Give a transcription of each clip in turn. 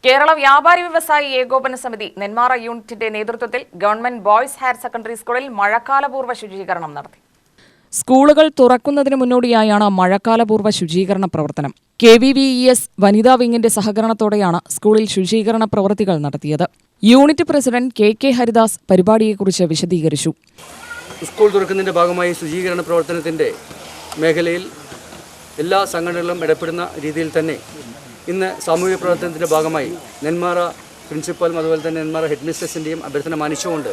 കേരള വ്യാപാരി വ്യവസായി ഏകോപന സമിതി നെന്മാറ യൂണിറ്റിന്റെ നേതൃത്വത്തിൽ ഗവൺമെന്റ് ബോയ്സ് ഹയർ സെക്കൻഡറി സ്കൂളിൽ മഴക്കാലപൂർവ്വ ശുചീകരണം നടത്തി. സ്കൂളുകൾ തുറക്കുന്നതിന് മുന്നോടിയായാണ് മഴക്കാലപൂർവ്വ ശുചീകരണ പ്രവർത്തനം. KVVES വനിതാ വിങ്ങിന്റെ സഹകരണത്തോടെയാണ് സ്കൂളിൽ ശുചീകരണ പ്രവൃത്തികൾ നടത്തിയത്. യൂണിറ്റ് പ്രസിഡന്റ് KK ഹരിദാസ് പരിപാടിയെക്കുറിച്ച് വിശദീകരിച്ചു. സ്കൂൾ തുറക്കുന്നതിന്റെ ഭാഗമായി ശുചീകരണ പ്രവർത്തനത്തിന്റെ മേഖലയിൽ എല്ലാ സംഘടനകളും ഇടപെടുന്ന രീതിയിൽ തന്നെ ഇന്ന് സാമൂഹിക പ്രവർത്തനത്തിൻ്റെ ഭാഗമായി നെന്മാറ പ്രിൻസിപ്പലും അതുപോലെ തന്നെ നെന്മാറ ഹെഡ് മിസ്ട്രസിൻ്റെയും അഭ്യർത്ഥന മാനിച്ചുകൊണ്ട്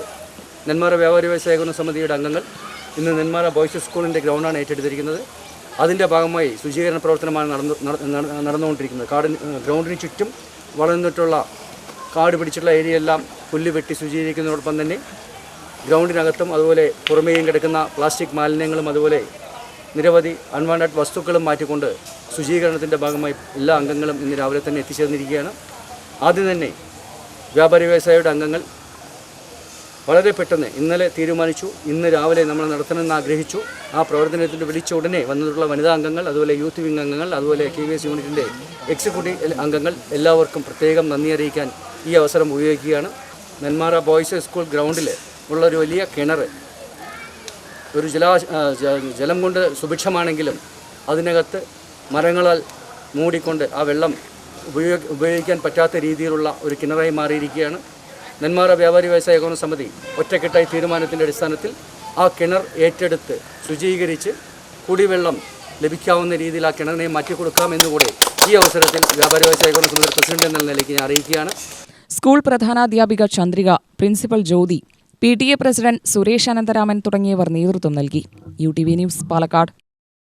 നെന്മാറ വ്യാപാരി വ്യവസായ ഏകോപന സമിതിയുടെ അംഗങ്ങൾ ഇന്ന് നെന്മാറ ബോയ്സ് സ്കൂളിൻ്റെ ഗ്രൗണ്ടാണ് ഏറ്റെടുത്തിരിക്കുന്നത്. അതിൻ്റെ ഭാഗമായി ശുചീകരണ പ്രവർത്തനമാണ് നടന്നുകൊണ്ടിരിക്കുന്നത്. ഗ്രൗണ്ടിന് ചുറ്റും വളർന്നിട്ടുള്ള കാട് പിടിച്ചിട്ടുള്ള ഏരിയയെല്ലാം പുല്ല് വെട്ടി ശുചീകരിക്കുന്നതോടൊപ്പം തന്നെ ഗ്രൗണ്ടിനകത്തും അതുപോലെ പുറമേയും കിടക്കുന്ന പ്ലാസ്റ്റിക് മാലിന്യങ്ങളും അതുപോലെ നിരവധി അൺവാണ്ടഡ് വസ്തുക്കളും മാറ്റിക്കൊണ്ട് ശുചീകരണത്തിൻ്റെ ഭാഗമായി എല്ലാ അംഗങ്ങളും ഇന്ന് രാവിലെ തന്നെ എത്തിച്ചേർന്നിരിക്കുകയാണ്. ആദ്യം തന്നെ വ്യാപാരി വ്യവസായിയുടെ അംഗങ്ങൾ വളരെ പെട്ടെന്ന് ഇന്നലെ തീരുമാനിച്ചു, ഇന്ന് രാവിലെ നമ്മൾ നടത്തണമെന്ന് ആഗ്രഹിച്ചു. ആ പ്രവർത്തനത്തിൻ്റെ വിളിച്ച ഉടനെ വന്നിട്ടുള്ള വനിതാ അംഗങ്ങൾ, അതുപോലെ യൂത്ത് വിംഗ് അംഗങ്ങൾ, അതുപോലെ KVS യൂണിറ്റിൻ്റെ എക്സിക്യൂട്ടീവ് അംഗങ്ങൾ എല്ലാവർക്കും പ്രത്യേകം നന്ദി അറിയിക്കാൻ ഈ അവസരം ഉപയോഗിക്കുകയാണ്. നെന്മാറ ബോയ്സ് സ്കൂൾ ഗ്രൗണ്ടിൽ ഉള്ള ഒരു വലിയ കിണർ ഒരു ജലം കൊണ്ട് സുഭിക്ഷമാണെങ്കിലും അതിനകത്ത് മരങ്ങളാൽ മൂടിക്കൊണ്ട് ആ വെള്ളം ഉപയോഗിക്കാൻ പറ്റാത്ത രീതിയിലുള്ള ഒരു കിണറായി മാറിയിരിക്കുകയാണ്. നെന്മാറ വ്യാപാരി വ്യവസായ ഏകോപന സമിതി ഒറ്റക്കെട്ടായി തീരുമാനത്തിൻ്റെ അടിസ്ഥാനത്തിൽ ആ കിണർ ഏറ്റെടുത്ത് ശുചീകരിച്ച് കുടിവെള്ളം ലഭിക്കാവുന്ന രീതിയിൽ ആ കിണറിനെ മാറ്റിക്കൊടുക്കാമെന്നുകൂടെ ഈ അവസരത്തിൽ വ്യാപാരി വ്യവസായ ഏകോപന സമിതി പ്രസിഡന്റ് എന്ന നിലയ്ക്ക് ഞാൻ അറിയിക്കുകയാണ്. സ്കൂൾ പ്രധാനാധ്യാപിക Chandrika, principal Jyothi, PTA president Suresh Anantharaman തുടങ്ങിയവർ നേതൃത്വം നൽകി. UTV news, Palakkad.